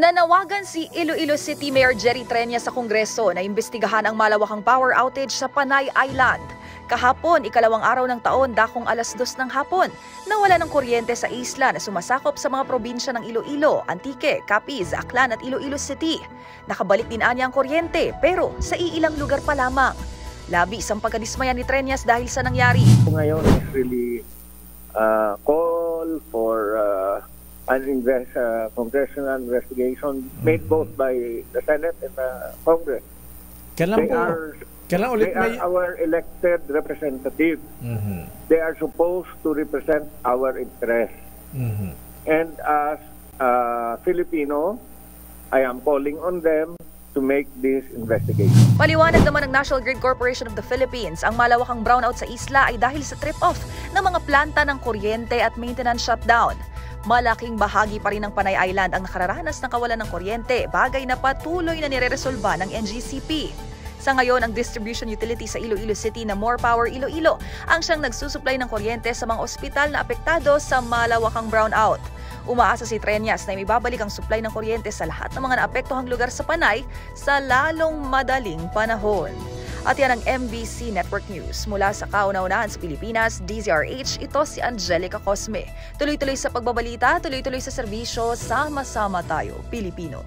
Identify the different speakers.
Speaker 1: Nanawagan si Iloilo City Mayor Jerry Treñas sa Kongreso na imbestigahan ang malawakang power outage sa Panay Island. Kahapon, ikalawang araw ng taon, dakong 2:00 ng hapon, nawala ng kuryente sa isla na sumasakop sa mga probinsya ng Iloilo, Antique, Capiz, Aklan at Iloilo City. Nakabalik din anya ang kuryente pero sa iilang lugar pa lamang. Labis ang pagkadismaya ni Treñas dahil sa nangyari.
Speaker 2: Ngayon is really call for congressional investigation made both by the Senate and the Congress.
Speaker 3: Kailan ulit
Speaker 2: They are our elected representatives.
Speaker 3: Mm-hmm.
Speaker 2: They are supposed to represent our interests.
Speaker 3: Mm-hmm.
Speaker 2: And as Filipino, I am calling on them to make this investigation.
Speaker 1: Paliwanag naman ng National Grid Corporation of the Philippines, ang malawakang brownout sa isla ay dahil sa trip-off ng mga planta ng kuryente at maintenance shutdown. Malaking bahagi pa rin ng Panay Island ang nakararanas ng kawalan ng kuryente, bagay na patuloy na nireresolba ng NGCP. Sa ngayon, ang distribution utility sa Iloilo City na More Power Iloilo ang siyang nagsusupply ng kuryente sa mga ospital na apektado sa malawakang brownout. Umaasa si Treñas na ibabalik ang supply ng kuryente sa lahat ng mga naapektuhang lugar sa Panay sa lalong madaling panahon. At yan ang MBC Network News. Mula sa kauna-unahan sa Pilipinas, DZRH, ito si Angelica Cosme. Tuloy-tuloy sa pagbabalita, tuloy-tuloy sa serbisyo, sama-sama tayo, Pilipino.